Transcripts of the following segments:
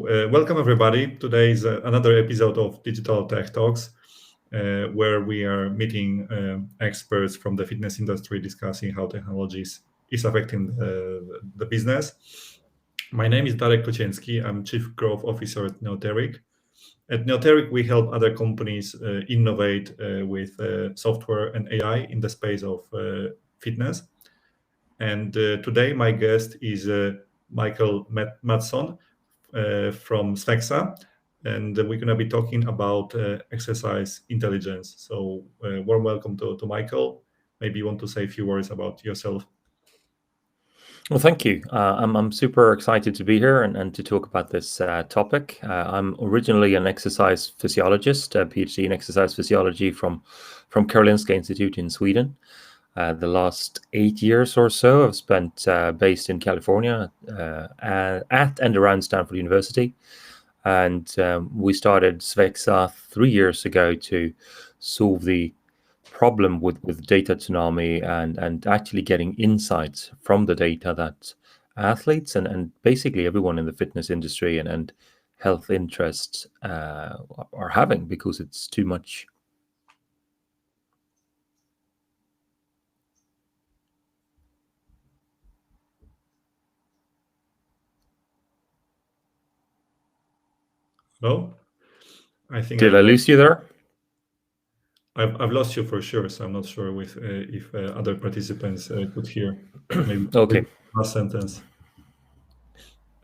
Welcome everybody. Today is another episode of Digital Tech Talks, where we are meeting experts from the fitness industry discussing how technologies is affecting the business. My name is Darek Kocienski. I'm Chief Growth Officer at Neoteric. At Neoteric, we help other companies innovate with software and AI in the space of fitness. And today, my guest is Mikael Mattsson from SVEXA, and we're going to be talking about exercise intelligence. So, warm welcome to Mikael. Maybe you want to say a few words about yourself. Well, thank you. I'm super excited to be here and to talk about this topic. I'm originally an exercise physiologist, a PhD in exercise physiology from Karolinska Institute in Sweden. The last 8 years or so I've spent based in California at and around Stanford University. And we started SVEXA 3 years ago to solve the problem with data tsunami and actually getting insights from the data that athletes and basically everyone in the fitness industry and health interests are having because it's too much. Hello? I think Did I lose you there? I've lost you for sure, so I'm not sure if other participants could hear. Maybe Okay. last sentence.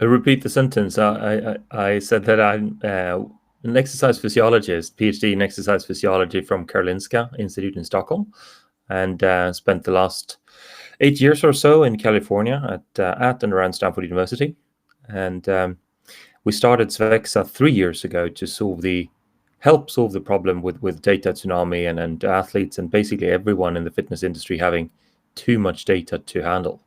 Repeat the sentence. I said that I'm an exercise physiologist, PhD in exercise physiology from Karolinska Institute in Stockholm, and spent the last 8 years or so in California at and around Stanford University. And we started SVEXA 3 years ago to help solve the problem with data tsunami and athletes and basically everyone in the fitness industry having too much data to handle.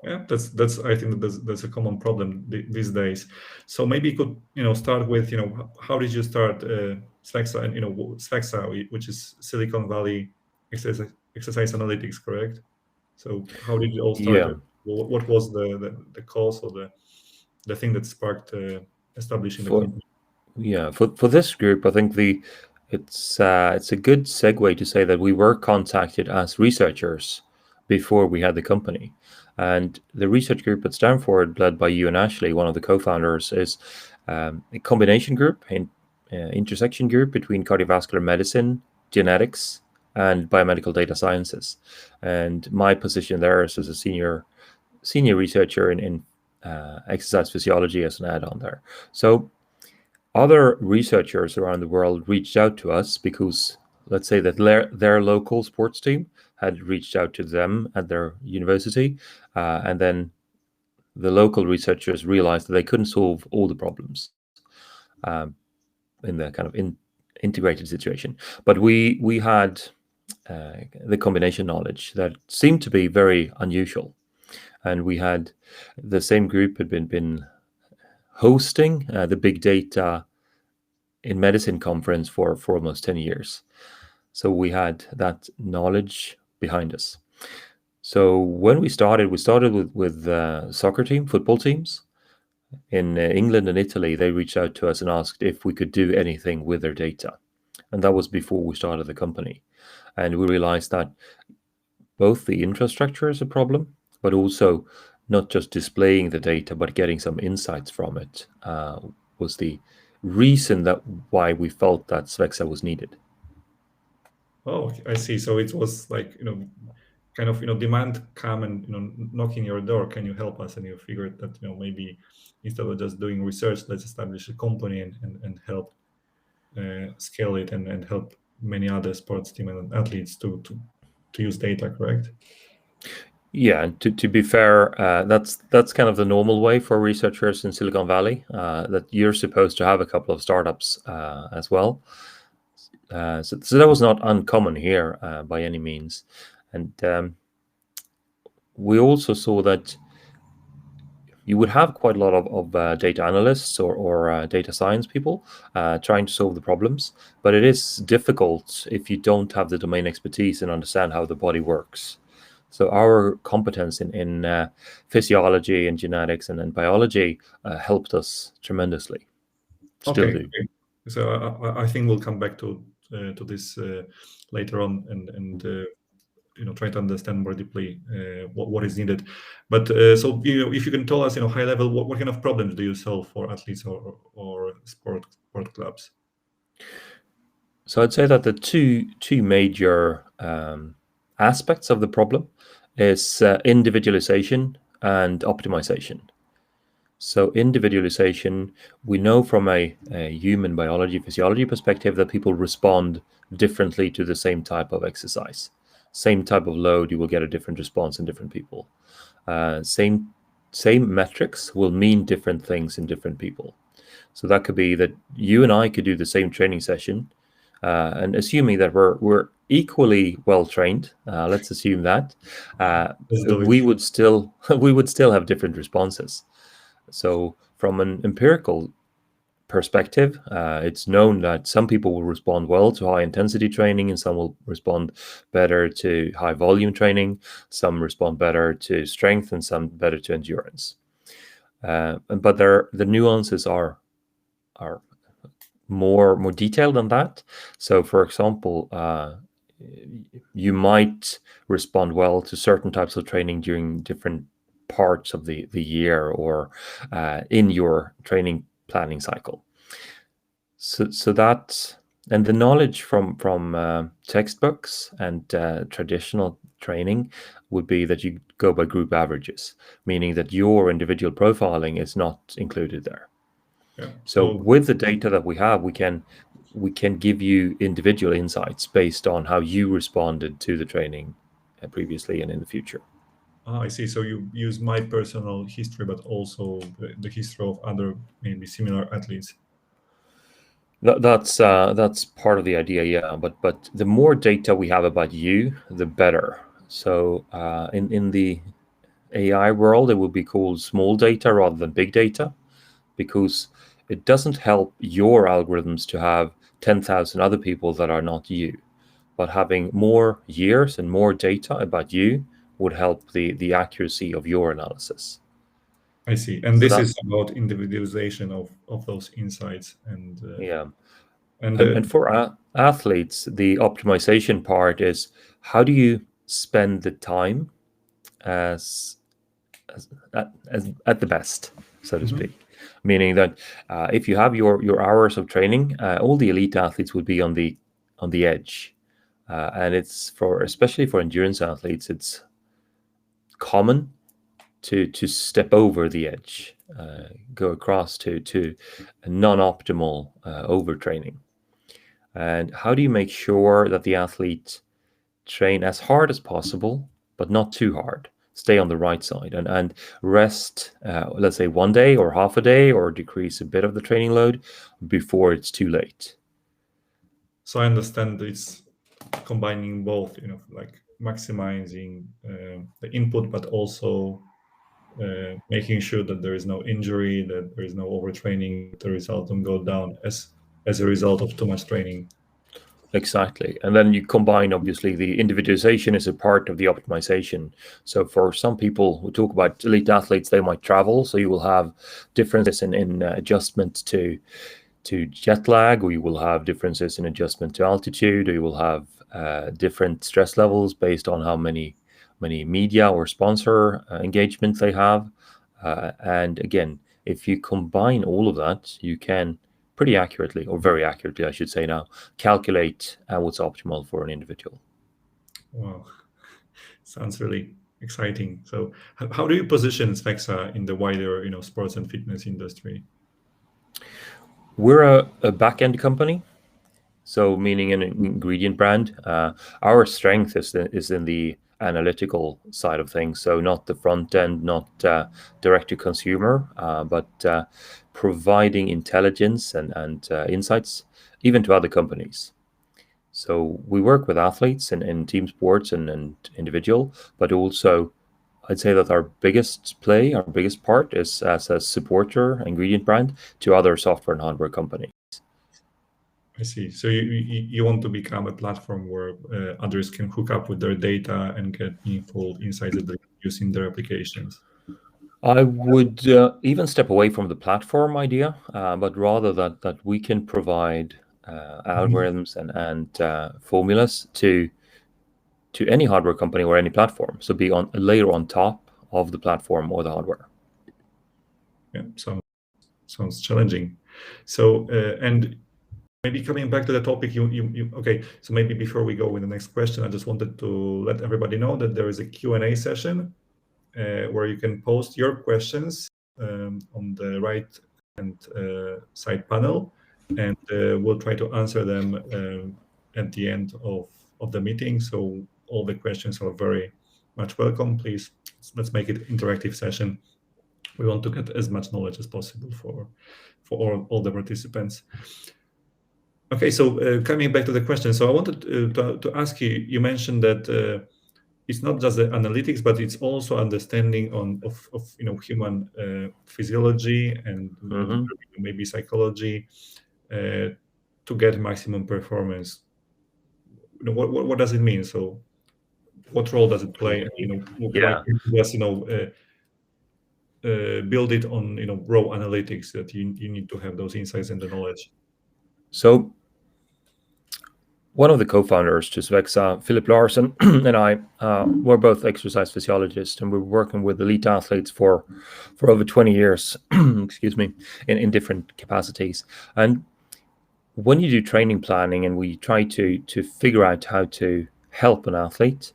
Yeah, that's I think that's a common problem these days. So maybe you could start with how did you start SVEXA and SVEXA, which is Silicon Valley exercise analytics, correct? So how did you all start? Yeah. What was the cause or the thing that sparked establishing the company? Yeah, for this group, I think it's a good segue to say that we were contacted as researchers before we had the company, and the research group at Stanford, led by you and Ashley, one of the co-founders, is a combination group, intersection group between cardiovascular medicine, genetics, and biomedical data sciences. And my position there is as a senior researcher in exercise physiology as an add-on there. So other researchers around the world reached out to us because, let's say that their local sports team had reached out to them at their university, and then the local researchers realized that they couldn't solve all the problems in the kind of integrated situation. But we had the combination knowledge that seemed to be very unusual, and we had the same group had been hosting the big data in medicine conference for almost 10 years. So we had that knowledge behind us. So when we started with soccer team, football teams in England and Italy. They reached out to us and asked if we could do anything with their data. And that was before we started the company. And we realized that both the infrastructure is a problem, but also not just displaying the data, but getting some insights from it was the reason why we felt that SVEXA was needed. Oh, I see. So it was like, kind of, demand come and, knocking your door. Can you help us? And you figured that, maybe instead of just doing research, let's establish a company and help scale it and help many other sports team and athletes to use data, correct? Yeah, and to be fair, that's kind of the normal way for researchers in Silicon Valley, that you're supposed to have a couple of startups as well. So that was not uncommon here by any means. And we also saw that you would have quite a lot of data analysts or data science people trying to solve the problems, but it is difficult if you don't have the domain expertise and understand how the body works. So our competence in physiology and genetics and biology helped us tremendously. Still Okay. do. Okay. So I think we'll come back to this later on, and try to understand more deeply what is needed. But so if you can tell us, high level, what kind of problems do you solve for athletes or sport clubs? So I'd say that the two major aspects of the problem is individualization and optimization. So individualization, we know from a human biology, physiology perspective that people respond differently to the same type of exercise. Same type of load, you will get a different response in different people. Same metrics will mean different things in different people. So that could be that you and I could do the same training session, and assuming that we're equally well trained, let's assume that Let's do it. we would still have different responses. So from an empirical perspective, it's known that some people will respond well to high intensity training and some will respond better to high volume training. Some respond better to strength and some better to endurance. But the nuances are more detailed than that. So, for example, you might respond well to certain types of training during different parts of the year or in your training planning cycle. So that, and the knowledge from textbooks and traditional training would be that you go by group averages, meaning that your individual profiling is not included there. Yeah. So So with the data that we have, we can give you individual insights based on how you responded to the training previously and in the future. I see. So you use my personal history, but also the history of other maybe similar athletes. That's part of the idea, yeah. But the more data we have about you, the better. So in the AI world, it would be called small data rather than big data, because it doesn't help your algorithms to have 10,000 other people that are not you. But having more years and more data about you would help the accuracy of your analysis. I see. And So this that, is about individualization of those insights yeah. and And for athletes, the optimization part is how do you spend the time as at the best, so to Mhm. speak. Meaning that if you have your hours of training, all the elite athletes would be on the edge, and it's for especially for endurance athletes, it's common to step over the edge, go across to a non-optimal overtraining. And how do you make sure that the athlete train as hard as possible, but not too hard? Stay on the right side and rest, let's say 1 day or half a day, or decrease a bit of the training load before it's too late. So I understand it's combining both, like maximizing the input, but also making sure that there is no injury, that there is no overtraining, that the result don't go down as a result of too much training. Exactly. And then you combine, obviously, the individualization is a part of the optimization. So for some people who talk about elite athletes, they might travel. So you will have differences in adjustment to jet lag, or you will have differences in adjustment to altitude, or you will have different stress levels based on how many media or sponsor engagement they have. And again, if you combine all of that, you can pretty accurately, or very accurately, I should say now, calculate what's optimal for an individual. Wow, sounds really exciting. So how do you position SVEXA in the wider, sports and fitness industry? We're a back-end company, so meaning an ingredient brand. Our strength is in the analytical side of things, so not the front end, not direct to consumer, but providing intelligence and insights even to other companies. So we work with athletes in team sports and individual, but also I'd say that our biggest part is as a supporter ingredient brand to other software and hardware companies. I see. So you want to become a platform where others can hook up with their data and get meaningful insights that they use in their applications. I would even step away from the platform idea, but rather that we can provide algorithms and formulas to any hardware company or any platform. So be on a layer on top of the platform or the hardware. Yeah, sounds challenging. So and maybe coming back to the topic, you okay. So maybe before we go with the next question, I just wanted to let everybody know that there is a Q&A session where you can post your questions on the right hand side panel, and we'll try to answer them at the end of the meeting. So all the questions are very much welcome. Please, let's make it interactive session. We want to get as much knowledge as possible for all the participants. Okay, so coming back to the question, so I wanted to ask you. You mentioned that it's not just the analytics, but it's also understanding of human physiology and maybe psychology to get maximum performance. What does it mean? So, what role does it play? Why Yeah. can't you just build it on raw analytics that you need to have those insights and the knowledge? So one of the co-founders to SVEXA, Philip Larson, and I were both exercise physiologists, and we were working with elite athletes for over 20 years, excuse me, in different capacities. And when you do training planning and we try to figure out how to help an athlete,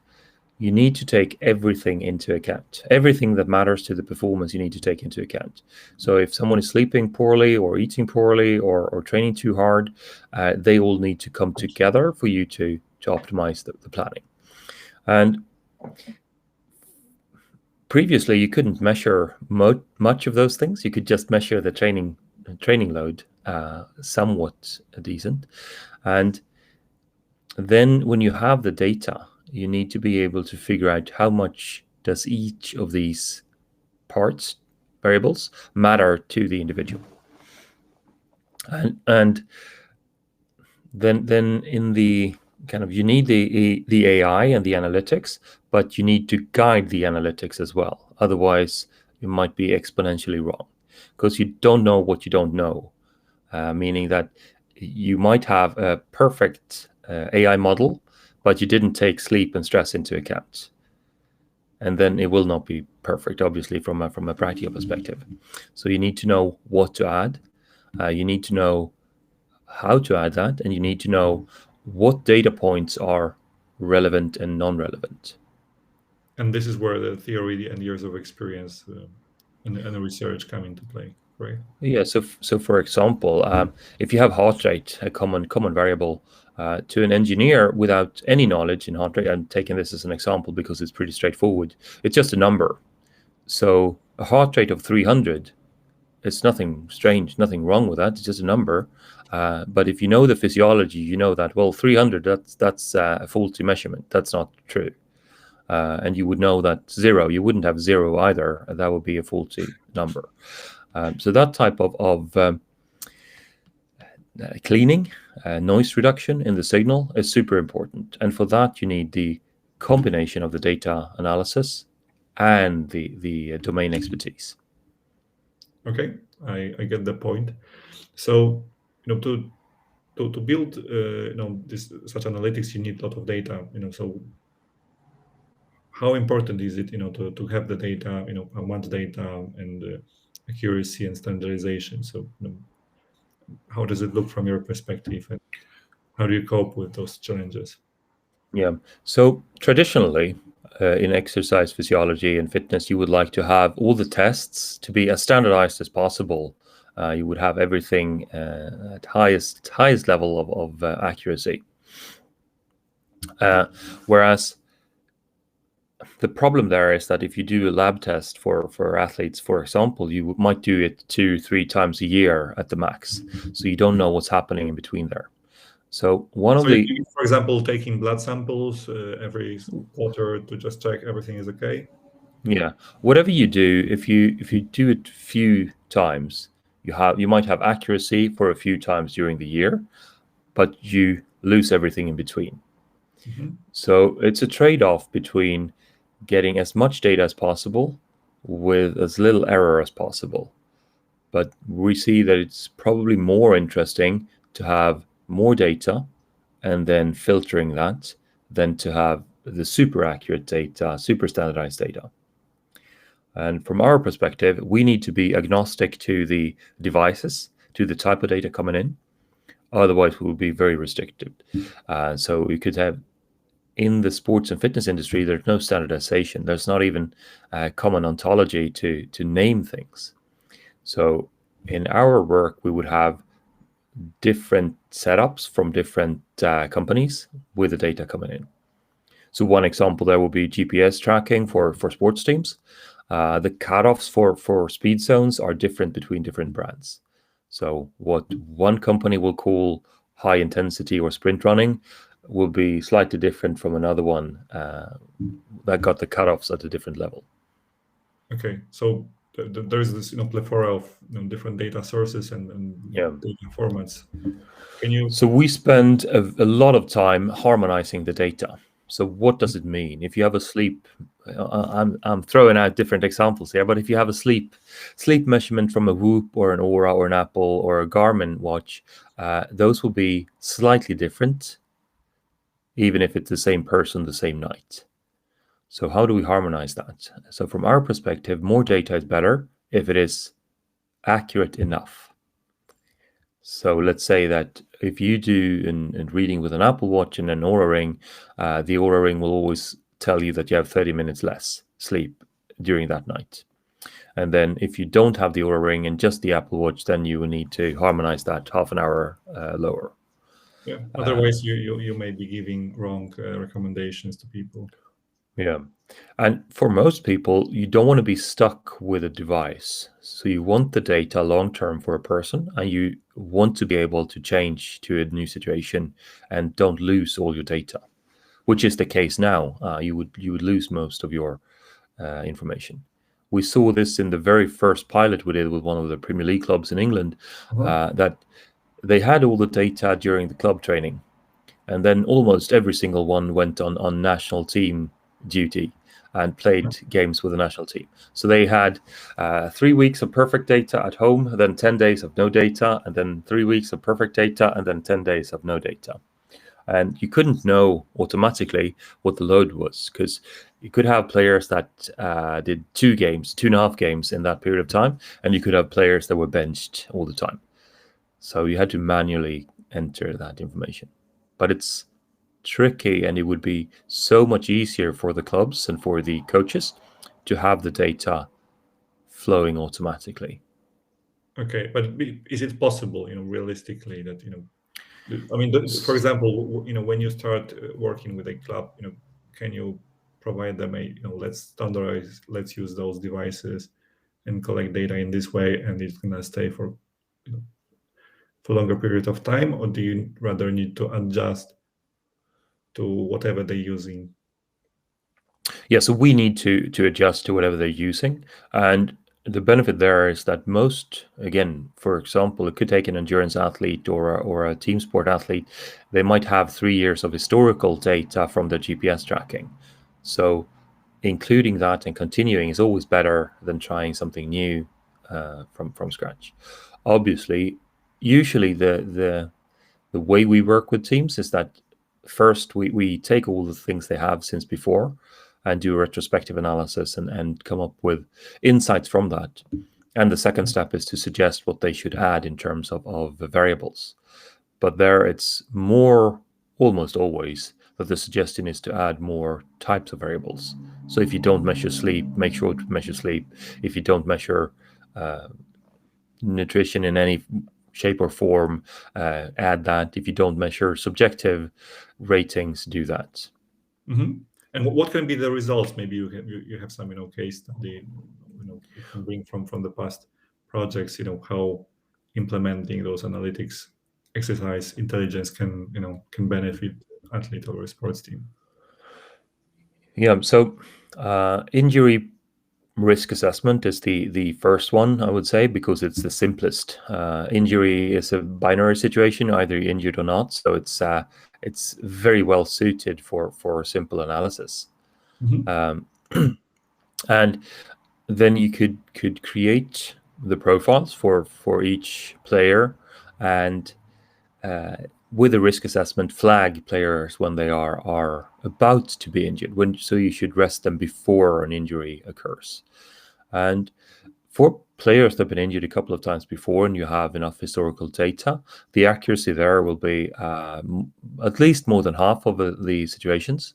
you need to take everything into account. Everything that matters to the performance, you need to take into account. So if someone is sleeping poorly or eating poorly or training too hard, they all need to come together for you to optimize the planning. And previously, you couldn't measure much of those things. You could just measure the training load, somewhat decent. And then when you have the data, you need to be able to figure out how much does each of these parts, variables, matter to the individual. And then in the kind of, you need the AI and the analytics, but you need to guide the analytics as well. Otherwise, you might be exponentially wrong because you don't know what you don't know, meaning that you might have a perfect AI model, but you didn't take sleep and stress into account. And then it will not be perfect, obviously, from a practical perspective. So you need to know what to add. You need to know how to add that, and you need to know what data points are relevant and non-relevant. And this is where the theory and years of experience and the research come into play, right? Yeah. So for example, if you have heart rate, a common variable, to an engineer without any knowledge in heart rate, I'm taking this as an example because it's pretty straightforward. It's just a number. So a heart rate of 300, it's nothing strange, nothing wrong with that. It's just a number. But if you know the physiology, you know that, well, 300, that's a faulty measurement. That's not true. And you would know that 0, you wouldn't have 0 either. That would be a faulty number. So that type of cleaning, noise reduction in the signal is super important. And for that, you need the combination of the data analysis and the domain expertise. Okay, I get the point. So to build this such analytics, you need a lot of data. So how important is it to have the data? How much data and accuracy and standardization. So how does it look from your perspective, and how do you cope with those challenges? Yeah. So traditionally, in exercise physiology and fitness, you would like to have all the tests to be as standardized as possible. You would have everything at highest level of accuracy. Whereas the problem there is that if you do a lab test for athletes, for example, you might do it 2-3 times a year at the max. So you don't know what's happening in between there. So for example, taking blood samples every quarter to just check everything is okay. Yeah, whatever you do, if you do it few times, you might have accuracy for a few times during the year, but you lose everything in between. Mhm. So it's a trade-off between getting as much data as possible with as little error as possible. But we see that it's probably more interesting to have more data and then filtering that than to have the super accurate data, super standardized data. And from our perspective, we need to be agnostic to the devices, to the type of data coming in. Otherwise, we will be very restricted. So we could have in the sports and fitness industry, there's no standardization. There's not even a common ontology to name things. So in our work, we would have different setups from different companies with the data coming in. So one example there will be GPS tracking for sports teams. The cutoffs for speed zones are different between different brands. So what one company will call high intensity or sprint running will be slightly different from another one that got the cutoffs at a different level. Okay, so there's this plethora of different data sources and Yeah. data formats. Can you? So we spend a lot of time harmonizing the data. So what does it mean? If you have a sleep, I'm throwing out different examples here, but if you have a sleep measurement from a Whoop or an Aura or an Apple or a Garmin watch, those will be slightly different, even if it's the same person, the same night. So how do we harmonize that? So from our perspective, more data is better if it is accurate enough. So let's say that if you do a reading with an Apple Watch and an Aura Ring, the Aura Ring will always tell you that you have 30 minutes less sleep during that night. And then if you don't have the Aura Ring and just the Apple Watch, then you will need to harmonize that half an hour lower. Yeah. Otherwise, you may be giving wrong recommendations to people. Yeah. And for most people, you don't want to be stuck with a device. So you want the data long term for a person, and you want to be able to change to a new situation and don't lose all your data, which is the case now. You would lose most of your information. We saw this in the very first pilot we did with one of the Premier League clubs in England, that they had all the data during the club training, and then almost every single one went on national team duty and played games with the national team. So they had 3 weeks of perfect data at home, then 10 days of no data, and then 3 weeks of perfect data, and then 10 days of no data. And you couldn't know automatically what the load was, because you could have players that did 2.5 games in that period of time, and you could have players that were benched all the time. So you had to manually enter that information. But it's tricky, and it would be so much easier for the clubs and for the coaches to have the data flowing automatically. Okay, but is it possible, realistically, that I mean, for example, when you start working with a club, can you provide them let's standardize, let's use those devices and collect data in this way, and it's gonna stay you know, for longer period of time, or do you rather need to adjust to whatever they're using? Yeah, so we need to adjust to whatever they're using. And the benefit there is that most, again, for example, it could take an endurance athlete or a team sport athlete, they might have 3 years of historical data from their GPS tracking. So including that and continuing is always better than trying something new from scratch. Obviously, usually the way we work with teams is that first we take all the things they have since before and do a retrospective analysis and come up with insights from that. And the second step is to suggest what they should add in terms of the variables. But there it's more, almost always, that the suggestion is to add more types of variables. So if you don't measure sleep, make sure to measure sleep. If you don't measure nutrition in any shape or form, add that. If you don't measure subjective ratings, do that. Mm-hmm. And what can be the results? Maybe you have some case study you can bring from the past projects. How implementing those analytics exercise intelligence can benefit athlete or a sports team. Yeah. So injury risk assessment is the first one, I would say, because it's the simplest. Injury is a binary situation, either you're injured or not, so it's very well suited for simple analysis. Mm-hmm. And then you could create the profiles for each player, and with a risk assessment, flag players when they are about to be injured. So you should rest them before an injury occurs. And for players that have been injured a couple of times before and you have enough historical data, the accuracy there will be at least more than half of the situations.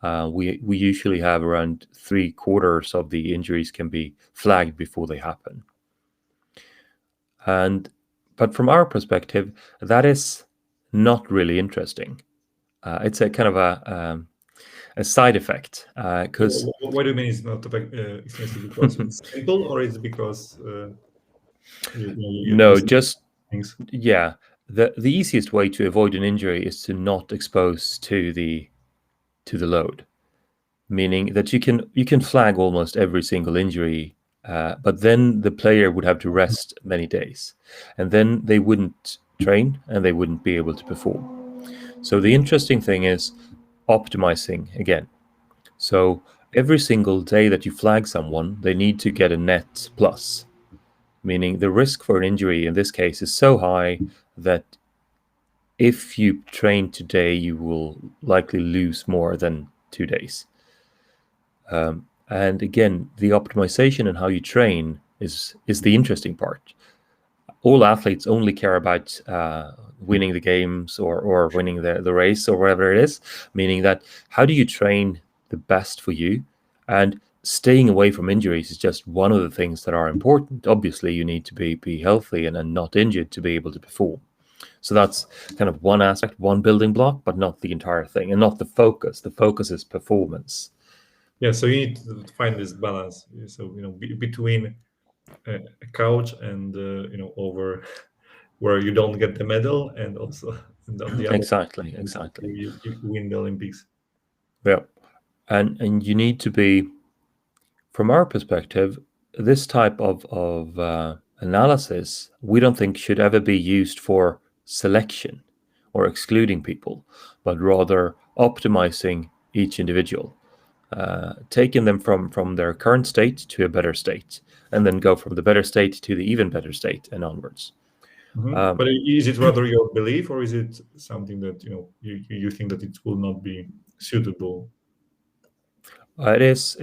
We usually have around 3/4 of the injuries can be flagged before they happen. But from our perspective, that is not really interesting. It's a kind of a side effect because What do you mean it's not expensive? Because it's simple, or is it because you no, see just things? yeah. The easiest way to avoid an injury is to not expose to the load, meaning that you can flag almost every single injury, but then the player would have to rest many days, and then they wouldn't train and they wouldn't be able to perform. So the interesting thing is optimizing again. So every single day that you flag someone, they need to get a net plus, meaning the risk for an injury in this case is so high that if you train today, you will likely lose more than 2 days. And again, the optimization and how you train is the interesting part. All athletes only care about winning the games or winning the race or whatever it is, meaning that how do you train the best for you? And staying away from injuries is just one of the things that are important. Obviously, you need to be healthy and not injured to be able to perform. So that's kind of one aspect, one building block, but not the entire thing and not the focus. The focus is performance. Yeah, so you need to find this balance. So between a couch and over where you don't get the medal, and also and on the other Exactly, exactly. you win the Olympics. Yeah. And you need to be, from our perspective, this type of analysis we don't think should ever be used for selection or excluding people, but rather optimizing each individual, taking them from their current state to a better state, and then go from the better state to the even better state and onwards. Mhm. Um, But is it rather your belief, or is it something that you think that it will not be suitable? it is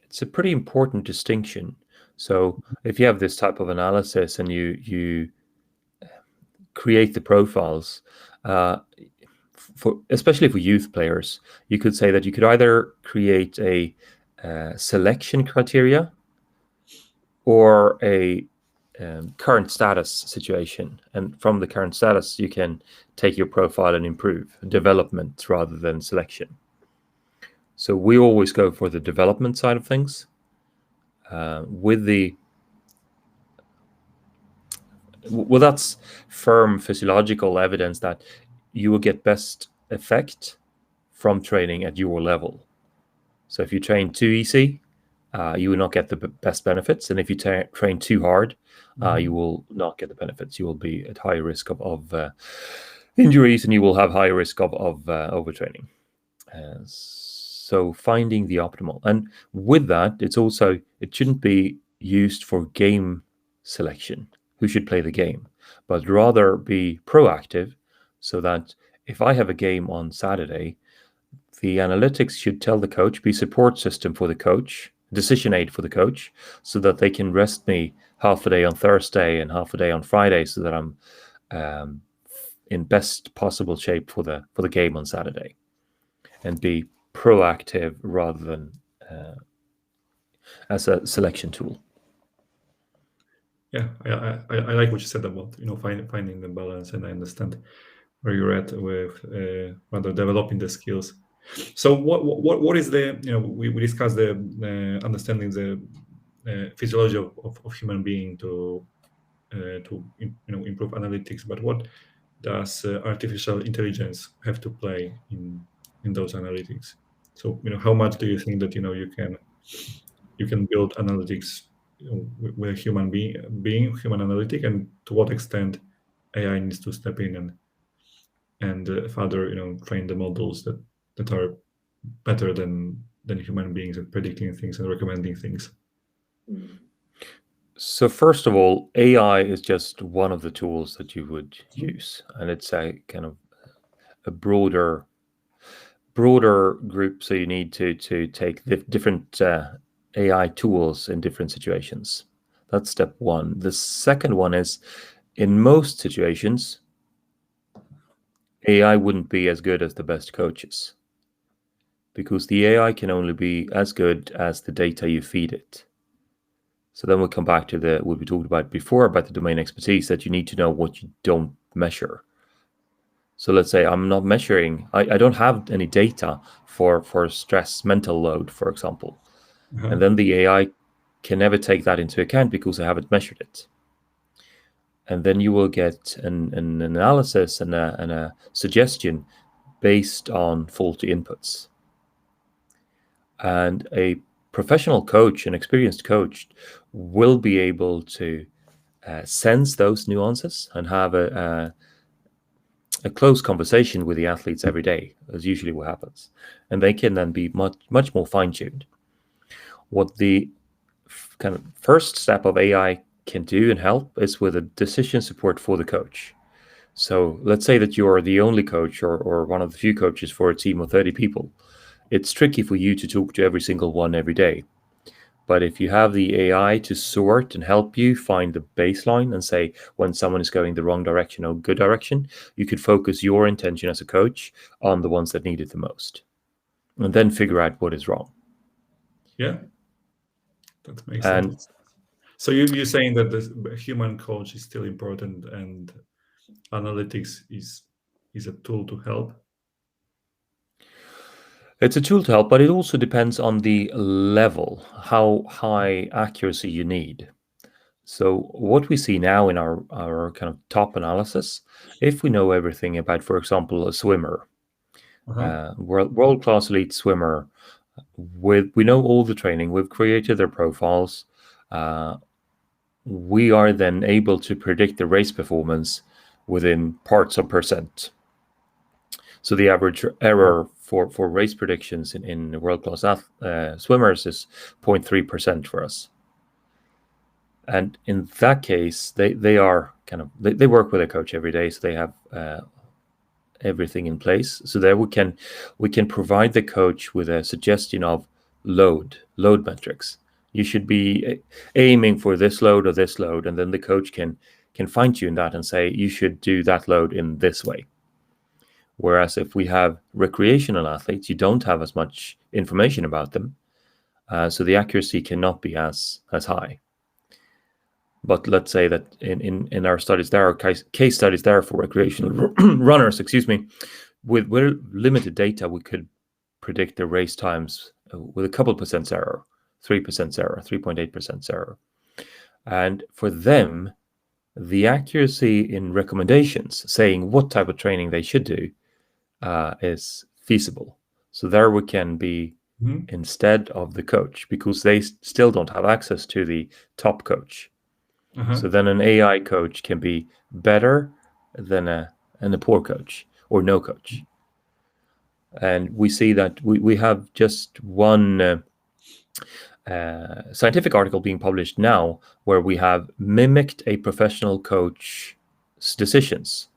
it's a pretty important distinction. So if you have this type of analysis and you create the profiles, for especially for youth players, you could say that you could either create a selection criteria or a current status situation, and from the current status you can take your profile and improve development rather than selection. So we always go for the development side of things, with the well, that's firm physiological evidence that you will get best effect from training at your level. So if you train too easy, you will not get the best benefits, and if you train too hard, you Mhm. will not get the benefits. You will be at high risk of injuries, and you will have high risk of overtraining. So finding the optimal, and with that, it shouldn't be used for game selection, who should play the game, but rather be proactive, so that if I have a game on Saturday, the analytics should tell the coach, be support system for the coach, decision aid for the coach, so that they can rest me half a day on Thursday and half a day on Friday, so that I'm um, in best possible shape for the game on Saturday, and be proactive rather than uh, as a selection tool. Yeah, I like what you said about finding the balance, and I understand where you're at with rather developing the skills. So what is the we discussed the understanding the physiology of human being to improve analytics, but what does artificial intelligence have to play in those analytics? So how much do you think that you can build analytics with a human being human analytic, and to what extent AI needs to step in and further train the models that are better than human beings at predicting things and recommending things. So first of all, AI is just one of the tools that you would use, and it's a kind of a broader group. So you need to take the different AI tools in different situations. That's step one. The second one is, in most situations, AI wouldn't be as good as the best coaches, because the AI can only be as good as the data you feed it. So then we'll come back to what we talked about before about the domain expertise, that you need to know what you don't measure. So let's say I'm not measuring, I don't have any data for stress, mental load, for example. And then the AI can never take that into account because I haven't measured it. And then you will get an analysis and a suggestion based on faulty inputs. And a professional coach, an experienced coach, will be able to sense those nuances and have a close conversation with the athletes every day, is usually what happens. And they can then be much more fine-tuned. What the kind of first step of AI can do and help is with a decision support for the coach. So let's say that you're the only coach or one of the few coaches for a team of 30 people. It's tricky for you to talk to every single one every day. But if you have the AI to sort and help you find the baseline and say when someone is going the wrong direction or good direction, you could focus your intention as a coach on the ones that need it the most, and then figure out what is wrong. Yeah, that makes sense. So you're saying that the human coach is still important, and analytics is a tool to help. It's a tool to help, but it also depends on the level, how high accuracy you need. So what we see now in our kind of top analysis, if we know everything about, for example, a swimmer, world-class elite swimmer, we know all the training, we've created their profiles, we are then able to predict the race performance within parts of percent. So the average error for race predictions in world-class swimmers is 0.3% for us. And in that case, they are kind of they work with a coach every day, so they have everything in place. So there we can provide the coach with a suggestion of load metrics. You should be aiming for this load or this load, and then the coach can fine tune that and say you should do that load in this way. Whereas if we have recreational athletes, you don't have as much information about them, so the accuracy cannot be as high. But let's say that in our studies, there are case studies there for recreational runners, with limited data, we could predict the race times with a couple percent error, 3% error, 3.8% error. And for them, the accuracy in recommendations, saying what type of training they should do, is feasible. So there we can be instead of the coach, because they still don't have access to the top coach. So then an AI coach can be better than a poor coach or no coach. And we see that we have just one scientific article being published now where we have mimicked a professional coach's decisions,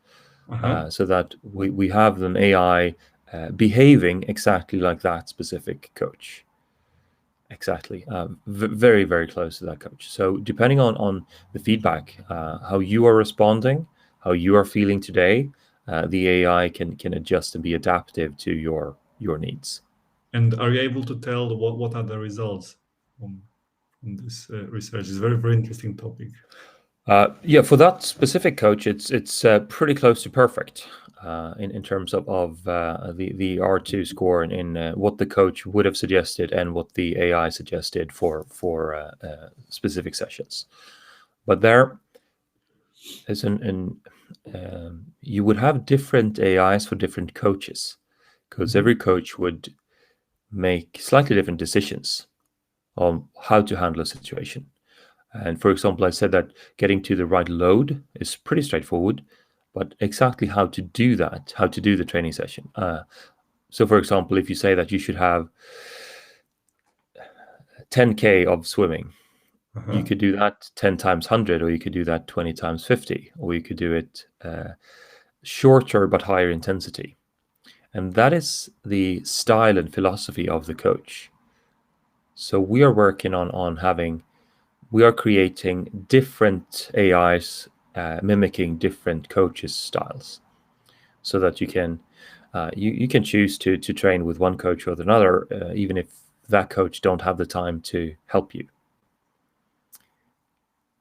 so that we have an AI behaving exactly like that specific coach. Exactly. Very, very close to that coach. So depending on the feedback, how you are responding, how you are feeling today, the AI can adjust and be adaptive to your needs. And are you able to tell what are the results from this research? It's a very, very interesting topic. Yeah, for that specific coach, it's pretty close to perfect in terms of the R2 score in what the coach would have suggested and what the AI suggested for specific sessions. But there is you would have different AIs for different coaches, because every coach would make slightly different decisions on how to handle a situation. And for example, I said that getting to the right load is pretty straightforward, but exactly how to do that, how to do the training session. So for example, if you say that you should have 10K of swimming, you could do that 10 times 100, or you could do that 20 times 50, or you could do it shorter but higher intensity. And that is the style and philosophy of the coach. So we are working on having, we are creating different AIs mimicking different coaches' styles, so that you can you can choose to train with one coach or another, even if that coach don't have the time to help you.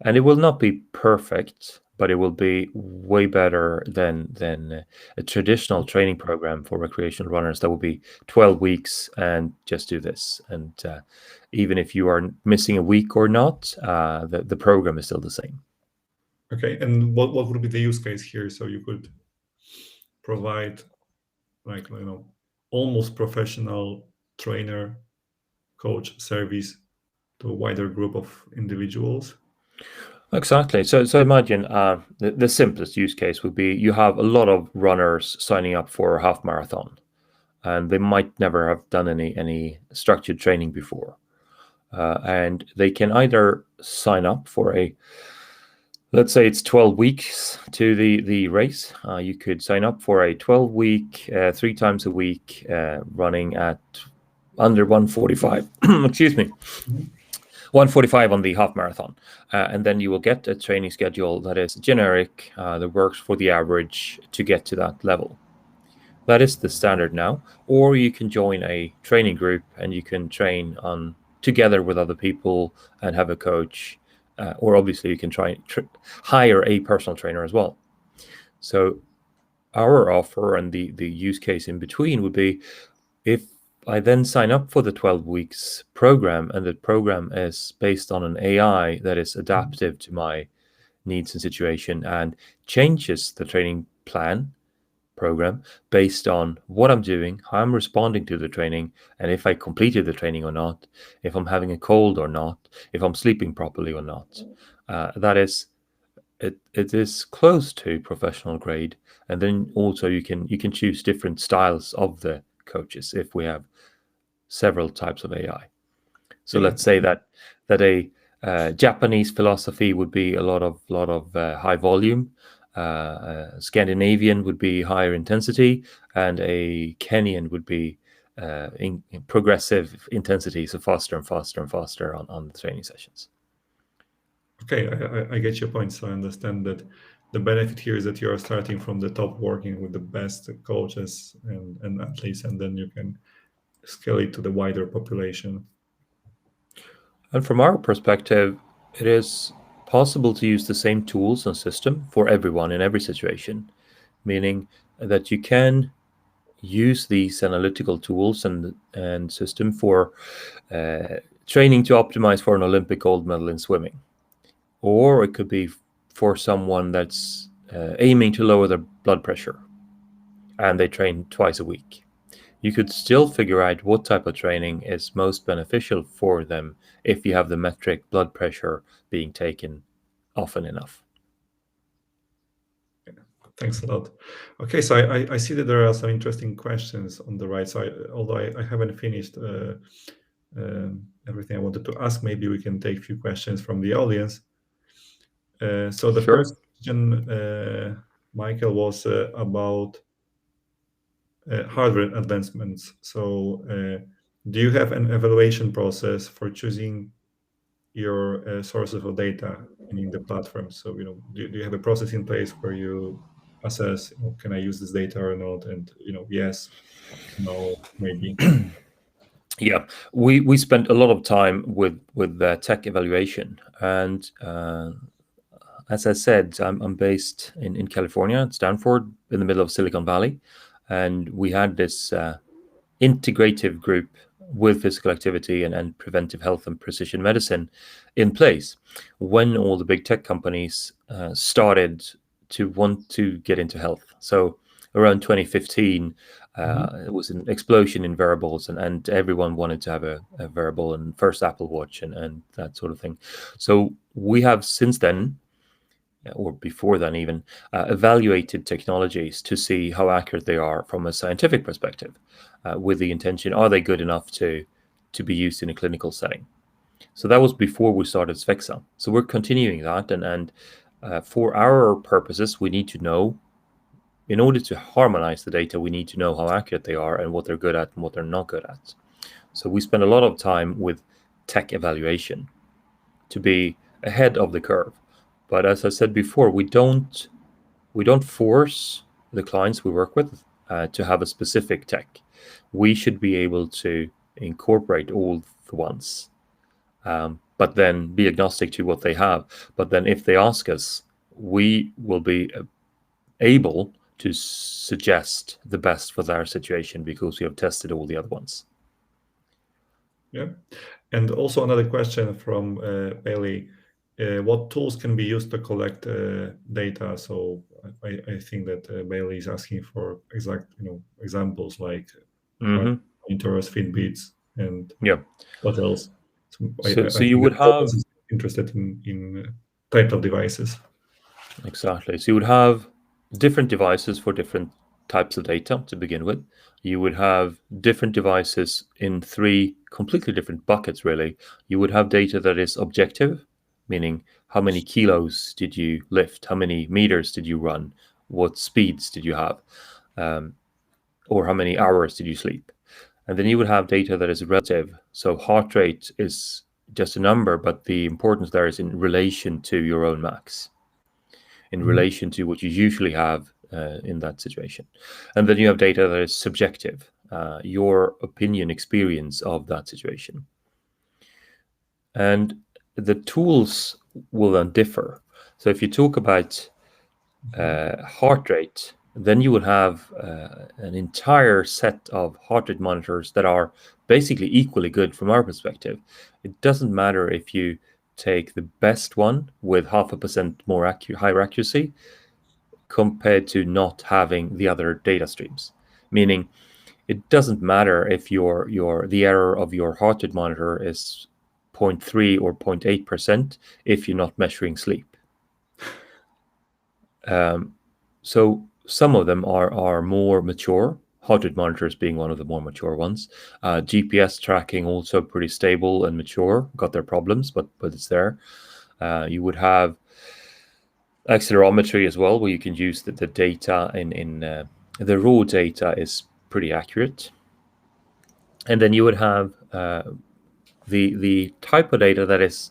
And it will not be perfect, but it will be way better than a traditional training program for recreational runners that will be 12 weeks and just do this. And even if you are missing a week or not, the program is still the same. Okay, and what would be the use case here? So you could provide, like, almost professional trainer coach service to a wider group of individuals. Exactly. So imagine the simplest use case would be you have a lot of runners signing up for a half marathon, and they might never have done any structured training before, and they can either sign up for a, let's say it's 12 weeks to the race. You could sign up for a 12-week, 3 times a week, running at under 145. Excuse me. 145 on the half marathon. And then you will get a training schedule that is generic, that works for the average to get to that level. That is the standard now. Or you can join a training group and you can train on together with other people and have a coach. Or obviously you can hire a personal trainer as well. So our offer and the use case in between would be, if I then sign up for the 12 weeks program, and the program is based on an AI that is adaptive to my needs and situation and changes the training plan program based on what I'm doing, how I'm responding to the training, and if I completed the training or not, if I'm having a cold or not, if I'm sleeping properly or not. That is, it is close to professional grade. And then also you can choose different styles of the coaches if we have several types of AI. So Yeah. let's say that a Japanese philosophy would be a lot of high volume. Scandinavian would be higher intensity, and a Kenyan would be in progressive intensity, so faster and faster and faster on the training sessions. Okay, I get your point. So I understand that the benefit here is that you are starting from the top, working with the best coaches and athletes, and then you can scale it to the wider population. And from our perspective, it is possible to use the same tools and system for everyone in every situation, meaning that you can use these analytical tools and system for training to optimize for an Olympic gold medal in swimming, or it could be for someone that's aiming to lower their blood pressure and they train twice a week. You could still figure out what type of training is most beneficial for them if you have the metric blood pressure being taken often enough. Thanks a lot. Okay, so I see that there are some interesting questions on the right side. Although I haven't finished everything I wanted to ask, maybe we can take a few questions from the audience. So the Sure. first question, Michael, was about hardware advancements. So do you have an evaluation process for choosing your sources of data in the platform? So, do you have a process in place where you assess, can I use this data or not? And, yes, no, maybe. Yeah, we spent a lot of time with tech evaluation, and as I said, I'm based in California, at Stanford, in the middle of Silicon Valley, and we had this integrative group with physical activity and preventive health and precision medicine in place when all the big tech companies started to want to get into health. So around 2015, Mhm. it was an explosion in wearables, and everyone wanted to have a wearable, and first Apple Watch and that sort of thing. So we have since then, or before then even, evaluated technologies to see how accurate they are from a scientific perspective, with the intention, are they good enough to be used in a clinical setting? So that was before we started SVEXA. So we're continuing that, and for our purposes, we need to know, in order to harmonize the data, we need to know how accurate they are and what they're good at and what they're not good at. So we spend a lot of time with tech evaluation to be ahead of the curve. But as I said before, we don't force the clients we work with to have a specific tech. We should be able to incorporate all the ones, but then be agnostic to what they have. But then if they ask us, we will be able to suggest the best for their situation because we have tested all the other ones. Yeah. And also another question from Bailey. What tools can be used to collect data? So I think that Bailey is asking for exact, examples like heart Mm-hmm. monitors, Fitbits, and Yeah. what else? So So I you think would that have Thomas is interested in type of devices. exactly. So you would have different devices for different types of data to begin with. You would have different devices in three completely different buckets, really. You would have data that is objective, meaning how many kilos did you lift, how many meters did you run, what speeds did you have, um, or how many hours did you sleep. And then you would have data that is relative. So heart rate is just a number, but the importance there is in relation to your own max, in Mhm. relation to what you usually have in that situation. And then you have data that is subjective, your opinion, experience of that situation. And the tools will then differ. So if you talk about heart rate, then you would have an entire set of heart rate monitors that are basically equally good from our perspective. It doesn't matter if you take the best one with 0.5% more higher accuracy compared to not having the other data streams. Meaning, it doesn't matter if the error of your heart rate monitor is zero point 0.3 or 0.8% if you're not measuring sleep. So some of them are more mature, heart rate monitors being one of the more mature ones. GPS tracking also pretty stable and mature, got their problems, but it's there. You would have accelerometry as well, where you can use the data in the raw data is pretty accurate. And then you would have the type of data that is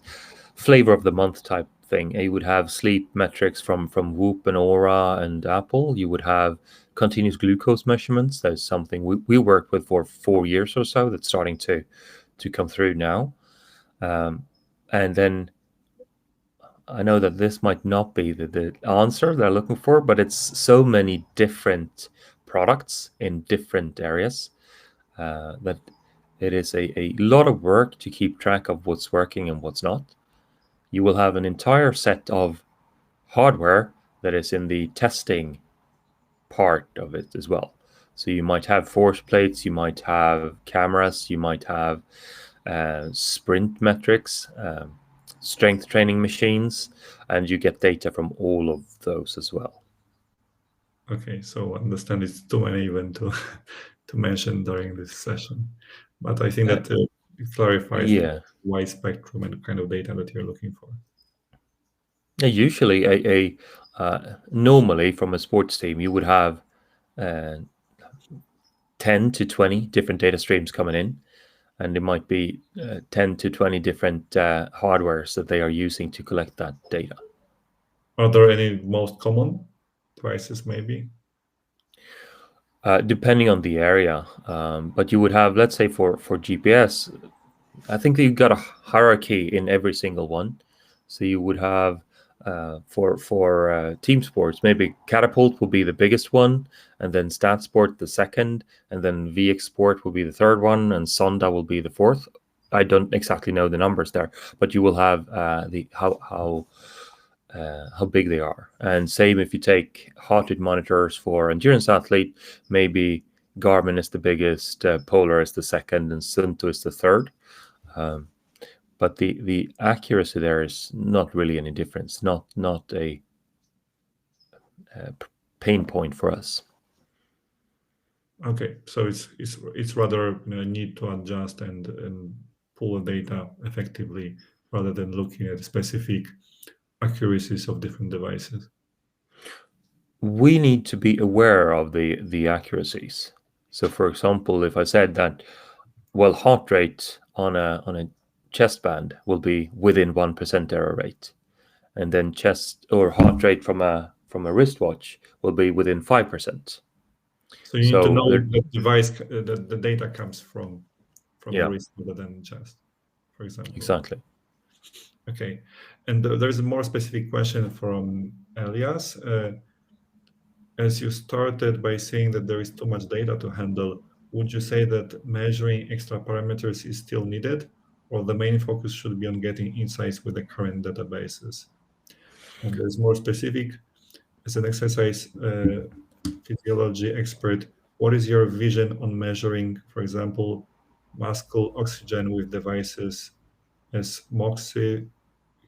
flavor of the month type thing. You would have sleep metrics from Whoop and Aura and Apple. You would have continuous glucose measurements. That's something we worked with for 4 years or so. That's starting to come through now. And then I know that this might not be the answer they're looking for, but it's so many different products in different areas that it is a lot of work to keep track of what's working and what's not. You will have an entire set of hardware that is in the testing part of it as well. So you might have force plates, you might have cameras, you might have sprint metrics, strength training machines, and you get data from all of those as well. Okay, so I understand it's too many even to to mention during this session, but I think Uh, that it clarifies the yeah. wide spectrum and kind of data that you're looking for. Usually, normally from a sports team, you would have uh, 10 to 20 different data streams coming in, and it might be 10 to 20 different hardwares that they are using to collect that data. Are there any most common devices, maybe? Depending on the area, but you would have, let's say, for GPS, I think that you've got a hierarchy in every single one. So you would have for team sports, maybe Catapult will be the biggest one, and then StatSport the second, and then VX Sport will be the third one, and Sonda will be the fourth. I don't exactly know the numbers there, but you will have the how how big they are. And same if you take heart rate monitors for endurance athlete, maybe Garmin is the biggest, Polar is the second, and Sunto is the third. But the accuracy there is not really any difference, not a pain point for us. Okay, so it's rather need to adjust and pull data effectively rather than looking at specific accuracies of different devices. We need to be aware of the accuracies. So, for example, if I said that, well, heart rate on a chest band will be within 1% error rate, and then chest or heart rate from a wristwatch will be within 5%. So you need to So know there, the device that the data comes from the yeah, wrist rather than chest, for example. exactly. Okay, and there's a more specific question from Elias. As you started by saying that there is too much data to handle, would you say that measuring extra parameters is still needed, or the main focus should be on getting insights with the current databases? And there's more specific, as an exercise physiology expert, what is your vision on measuring, for example, muscle oxygen with devices as Moxie,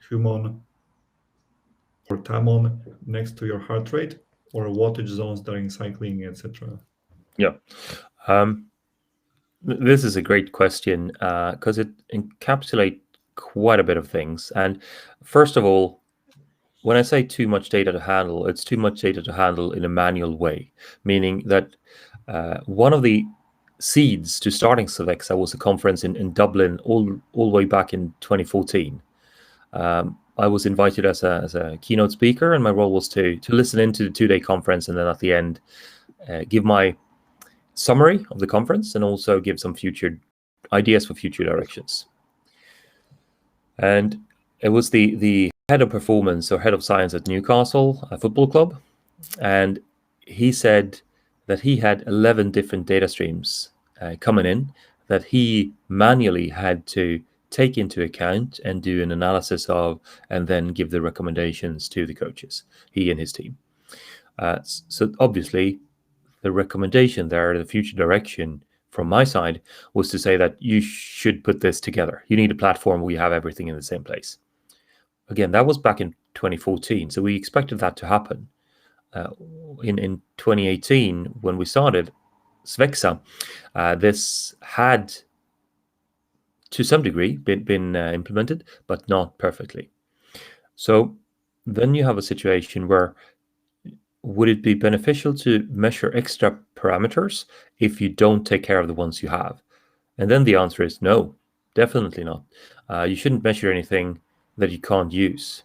Humon, or Tamon next to your heart rate, or wattage zones during cycling, etc.? Yeah. This is a great question because it encapsulates quite a bit of things. And first of all, when I say too much data to handle, it's too much data to handle in a manual way, meaning that one of the seeds to starting SVEXA was a conference in Dublin all the way back in 2014. I was invited as a keynote speaker, and my role was to listen into the 2-day conference, and then at the end give my summary of the conference and also give some future ideas for future directions. And it was the head of performance or head of science at Newcastle Football Club, and he said that he had 11 different data streams coming in that he manually had to take into account and do an analysis of, and then give the recommendations to the coaches, he and his team. So obviously, the recommendation there, the future direction from my side, was to say that you should put this together. You need a platform where you have everything in the same place. Again, that was back in 2014, so we expected that to happen. In 2018, when we started SVEXA, this had, to some degree, been implemented, but not perfectly. So then you have a situation where would it be beneficial to measure extra parameters if you don't take care of the ones you have? And then the answer is no, definitely not. You shouldn't measure anything that you can't use.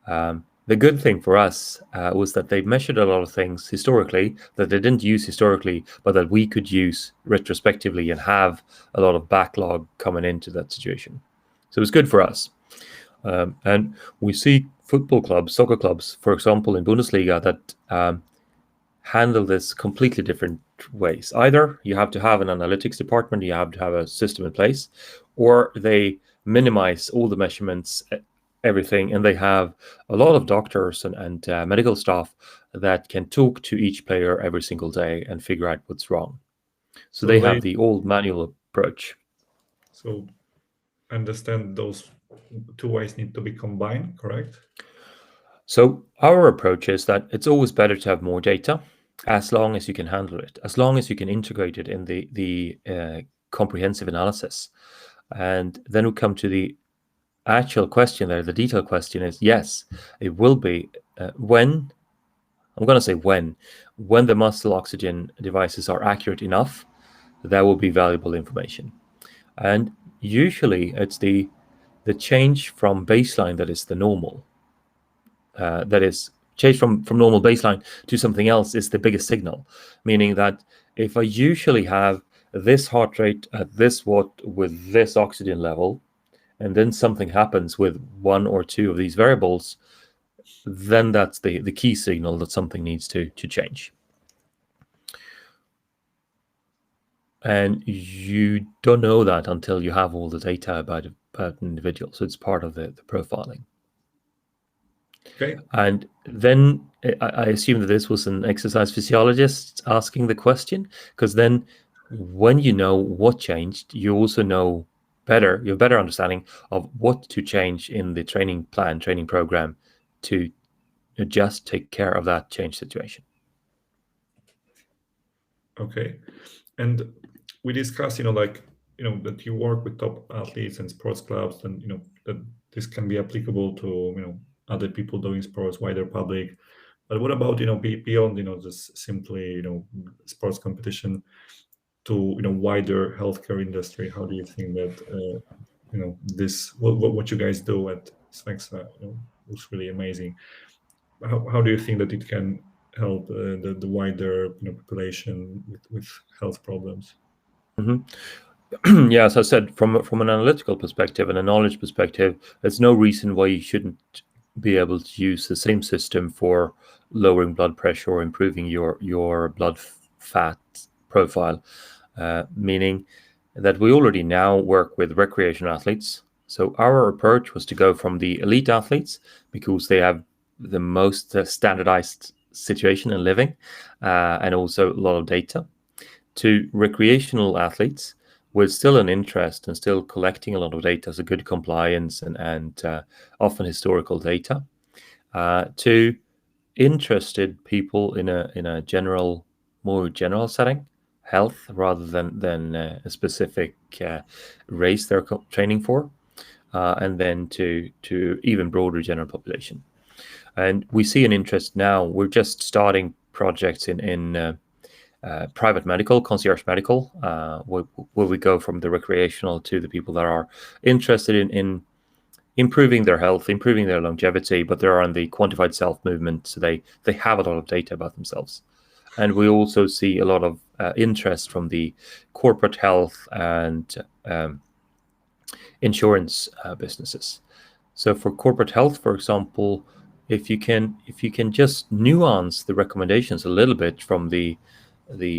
The good thing for us was that they measured a lot of things historically that they didn't use historically, but that we could use retrospectively and have a lot of backlog coming into that situation. So it was good for us. And we see football clubs, soccer clubs, for example, in Bundesliga that handle this completely different ways. Either you have to have an analytics department, you have to have a system in place, or they minimize all the measurements, everything, and they have a lot of doctors and medical staff that can talk to each player every single day and figure out what's wrong. So So they they have the old manual approach. so understand those two ways need to be combined, correct? So our approach is that it's always better to have more data, as long as you can handle it, as long as you can integrate it in the comprehensive analysis. And then we come to the actual question there. The detailed question is, yes, it will be when, I'm going to say when the muscle oxygen devices are accurate enough, that will be valuable information. And usually it's the change from baseline that is the normal. That is change from normal baseline to something else is the biggest signal, meaning that if I usually have this heart rate at this watt with this oxygen level, and then something happens with one or two of these variables, then that's the key signal that something needs to change. And you don't know that until you have all the data about an individual. So it's part of the profiling. Okay. And then I assume that this was an exercise physiologist asking the question, because then when you know what changed, you also know better, you have better understanding of what to change in the training plan, training program to just take care of that change situation. Okay. And we discussed, that you work with top athletes and sports clubs, and that this can be applicable to other people doing sports, wider public. But what about beyond just simply sports competition to wider healthcare industry? How do you think that this what you guys do at SVEXA was really amazing. How do you think that it can help the wider population with health problems? Mhm. Yeah, as I said, from an analytical perspective and a knowledge perspective, there's no reason why you shouldn't be able to use the same system for lowering blood pressure or improving your blood fat profile. Meaning that we already now work with recreational athletes. So our approach was to go from the elite athletes because they have the most standardized situation and living, and also a lot of data, to recreational athletes with still an interest and still collecting a lot of data, so good compliance and often historical data, to interested people in a more general setting, health rather than a specific race they're training for, and then to even broader general population. And we see an interest now. We're just starting projects in private medical, concierge medical, where we go from the recreational to the people that are interested in improving their health, improving their longevity, but they're on the quantified self movement, so they have a lot of data about themselves. And we also see a lot of interest from the corporate health and insurance businesses. So for corporate health, for example, if you can just nuance the recommendations a little bit from the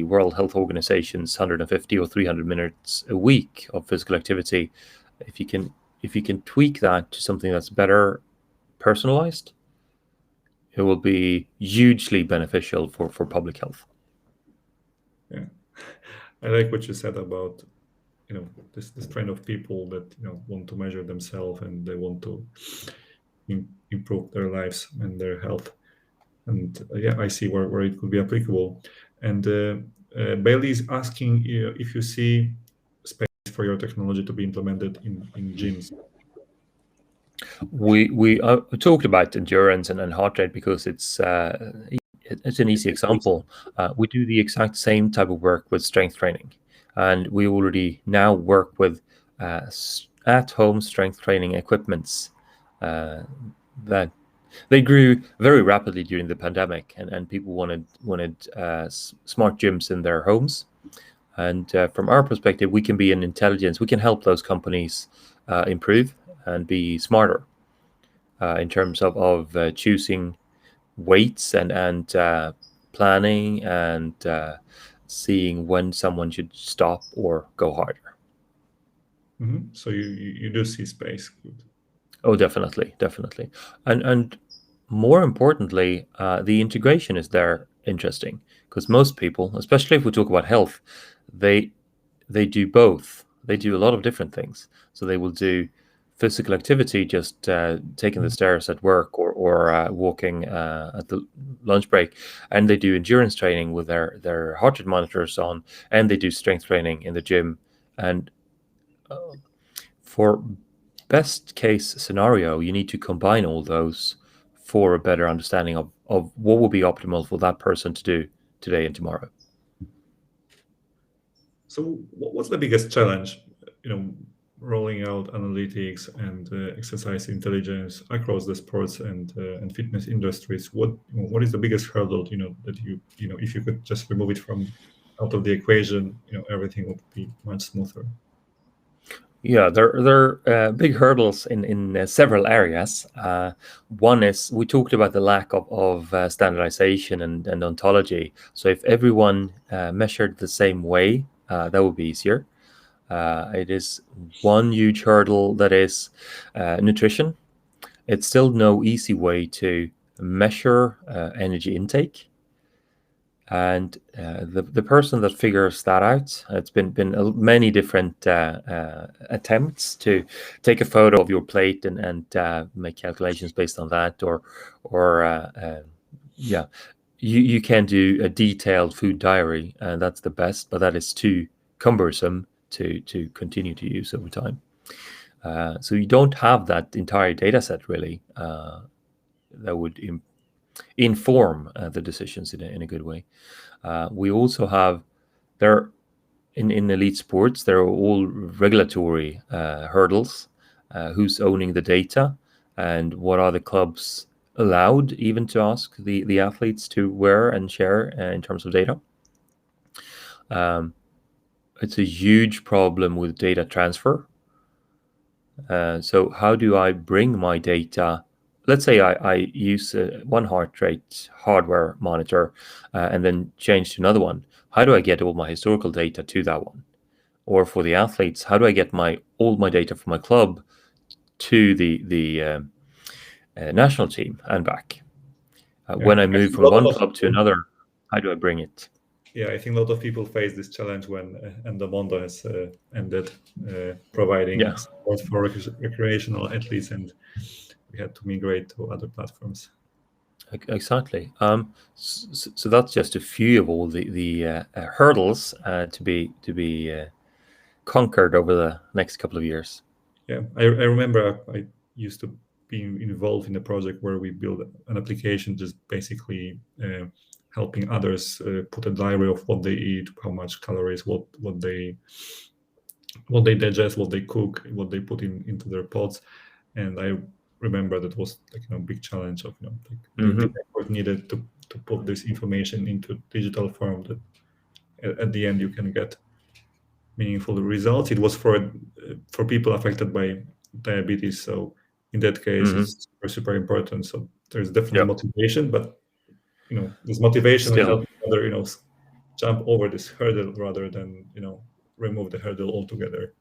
World Health Organization's 150 or 300 minutes a week of physical activity, if you can tweak that to something that's better personalized, it will be hugely beneficial for public health. Yeah, I like what you said about this trend of people that want to measure themselves and they want to improve their lives and their health. And yeah, I see where it could be applicable. And Bailey is asking if you see space for your technology to be implemented in gyms. We talked about endurance and heart rate because it's an easy example. We do the exact same type of work with strength training, and we already now work with at-home strength training equipments that they grew very rapidly during the pandemic, and people wanted smart gyms in their homes. And from our perspective, we can be an intelligence. We can help those companies improve and be smarter in terms of choosing weights and planning and seeing when someone should stop or go harder. So you do see space. Good. Oh, definitely, and more importantly, the integration is there interesting because most people, especially if we talk about health, they they do both. They do a lot of different things. So they will do physical activity, just taking the stairs at work or walking at the lunch break, and they do endurance training with their heart rate monitors on, and they do strength training in the gym. And for best case scenario, you need to combine all those for a better understanding of what will be optimal for that person to do today and tomorrow. So what's the biggest challenge, rolling out analytics and exercise intelligence across the sports and fitness industries? What is the biggest hurdle, that if you could just remove it from out of the equation, everything would be much smoother. Yeah, there are big hurdles in several areas. One is we talked about the lack of standardization and ontology. So if everyone measured the same way, that would be easier. It is one huge hurdle that is nutrition. it's still no easy way to measure energy intake. And the person that figures that out, it's been many different attempts to take a photo of your plate and make calculations based on that, or yeah, you can do a detailed food diary, and that's the best, but that is too cumbersome to continue to use over time. So you don't have that entire data set really that would inform the decisions in a good way. We also have there in elite sports, there are all regulatory hurdles. Who's owning the data, and what are the clubs allowed even to ask the athletes to wear and share in terms of data. It's a huge problem with data transfer. So how do I bring my data? Let's say I use one heart rate hardware monitor and then change to another one. How do I get all my historical data to that one? Or for the athletes, how do I get all my data from my club to the national team and back? When I move from one club to another, how do I bring it? Yeah, I think a lot of people face this challenge when Endomondo has ended providing support for recreational athletes, and we had to migrate to other platforms. Exactly. So that's just a few of all the hurdles to be conquered over the next couple of years. Yeah, I remember I used to be involved in a project where we built an application just basically helping others put a diary of what they eat, how much calories, what they digest, what they cook, what they put into their pots. And I remember that was like a big challenge of the effort needed to put this information into digital form that at the end you can get meaningful results. It was for people affected by diabetes, so in that case it's super important. So there's definitely motivation, but this motivation will help other jump over this hurdle rather than remove the hurdle altogether.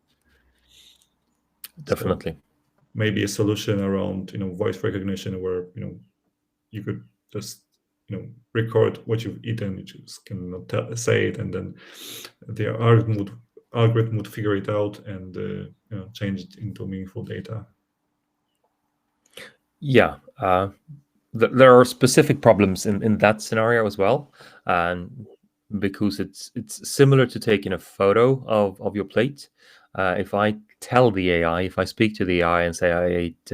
Definitely. So maybe a solution around voice recognition where you could just record what you've eaten, you just cannot say it, and then the algorithm would figure it out and change it into meaningful data. Yeah, there are specific problems in that scenario as well, and because it's similar to taking a photo of your plate. If I tell the AI, if I speak to the AI and say I ate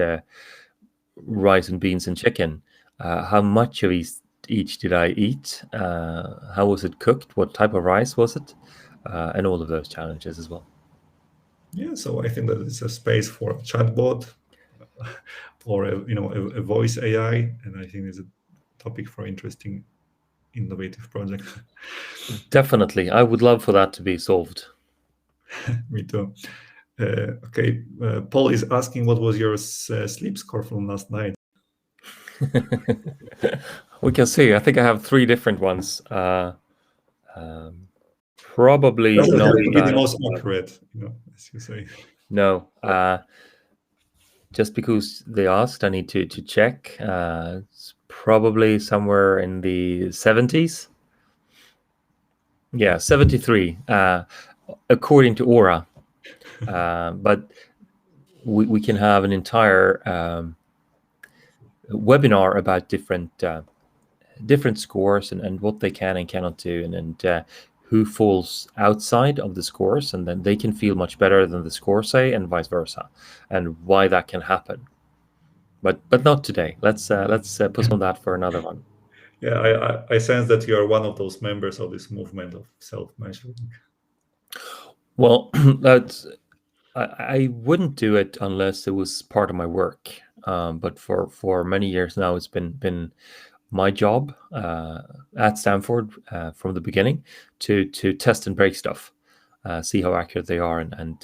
rice and beans and chicken, how much of each did I eat? How was it cooked? What type of rice was it? And all of those challenges as well. Yeah, so I think that it's a space for a chatbot or a voice AI, and I think it's a topic for interesting, innovative project. Definitely, I would love for that to be solved. Me too. Okay, Paul is asking, what was your sleep score from last night? We can see. I think I have 3 different ones. Probably Doesn't not have to be the that. most accurate, as you say. No, just because they asked, I need to check. It's probably somewhere in the 70s. Yeah, 73, according to Aura. But we can have an entire webinar about different scores and what they can and cannot do, and who falls outside of the scores, and then they can feel much better than the scores say, and vice versa, and why that can happen. But not today. Let's postpone that for another one. Yeah, I sense that you are one of those members of this movement of self-measuring. Well, that's I wouldn't do it unless it was part of my work. But for many years now, it's been my job at Stanford from the beginning to test and break stuff, see how accurate they are, and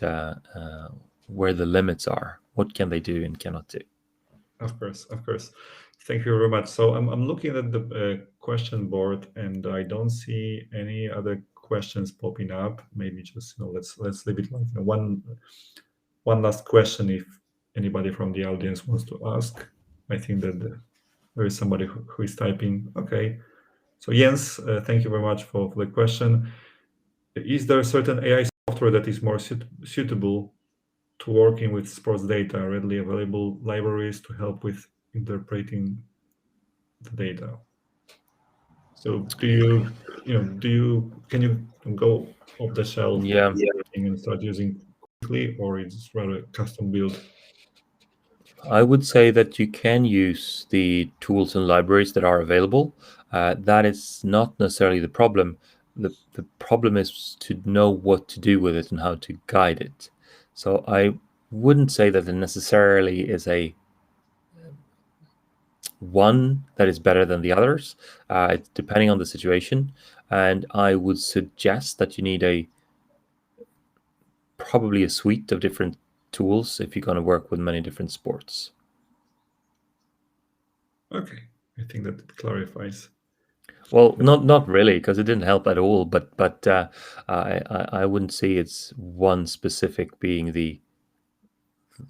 where the limits are. What can they do and cannot do? Of course. Thank you very much. So I'm looking at the question board, and I don't see any other questions popping up. Maybe just let's leave it like one last question if anybody from the audience wants to ask. I think that there is somebody who is typing. Okay. So Jens, thank you very much for the question. Is there a certain AI software that is more suitable to working with sports data, readily available libraries to help with interpreting the data? So can you go off the shelf of Yeah, everything and start using quickly, or it's rather custom built? I would say that you can use the tools and libraries that are available. That is not necessarily the problem. The problem is to know what to do with it and how to guide it. So I wouldn't say that there necessarily is a one that is better than the others. It's depending on the situation, and I would suggest that you need a probably a suite of different tools if you're going to work with many different sports. Okay, I think that it clarifies. Well, not really, because it didn't help at all. But I wouldn't say it's one specific being the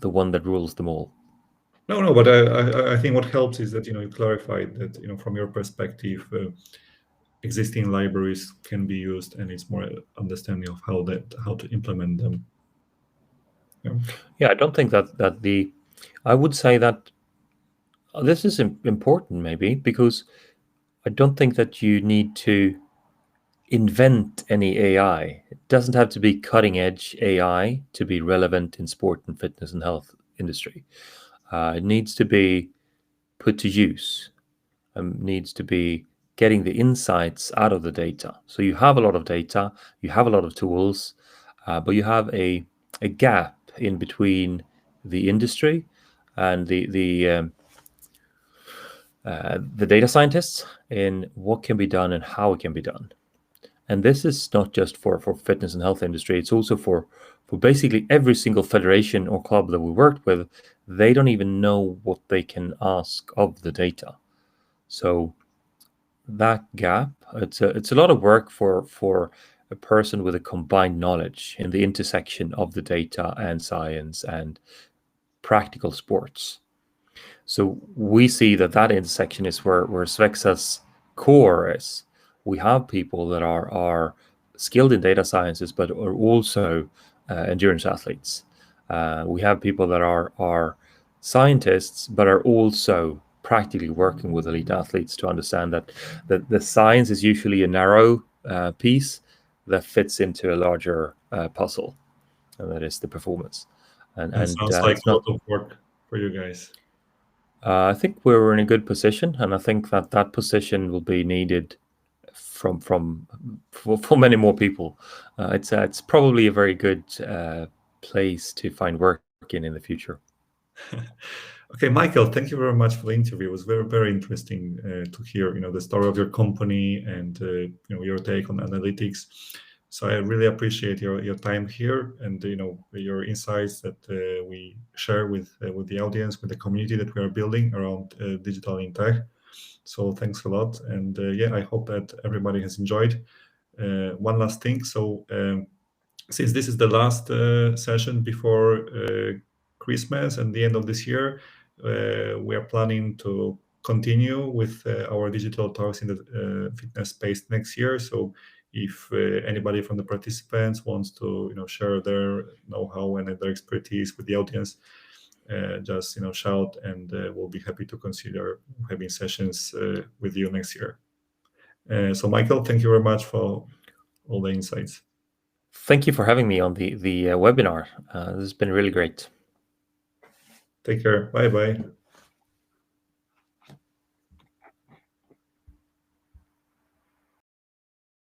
one that rules them all. No, but I think what helps is that you clarified that from your perspective, existing libraries can be used, and it's more understanding of how to implement them. Yeah. Yeah, I don't think that the. I would say that this is important maybe because I don't think that you need to invent any AI. It doesn't have to be cutting edge AI to be relevant in sport and fitness and health industry. It needs to be put to use. Needs to be getting the insights out of the data. So you have a lot of data, you have a lot of tools, but you have a gap in between the industry and the data scientists in what can be done and how it can be done. And this is not just for fitness and health industry. It's also for basically every single federation or club that we worked with. They don't even know what they can ask of the data. So that gap, it's a lot of work for a person with a combined knowledge in the intersection of the data and science and practical sports. So we see that intersection is where SVEXA's core is. We have people that are skilled in data sciences, but are also endurance athletes. We have people that are scientists, but are also practically working with elite athletes to understand that the science is usually a narrow piece that fits into a larger puzzle, and that is the performance. And And sounds like it's a not. lot of work for you guys. I think we're in a good position, and I think that position will be needed for many more people. It's probably a very good place to find work in the future. Okay, Michael, thank you very much for the interview. It was very interesting to hear, the story of your company and your take on analytics. So I really appreciate your time here and your insights that we share with the audience, with the community that we are building around digital in tech. So thanks a lot, and yeah, I hope that everybody has enjoyed. One last thing, so. Since this is the last session before Christmas and the end of this year, we are planning to continue with our digital talks in the fitness space next year. So if anybody from the participants wants to share their know-how and their expertise with the audience, just shout, and we'll be happy to consider having sessions with you next year. So Michael, thank you very much for all the insights. Thank you for having me on the webinar. This has been really great. Take care. Bye bye.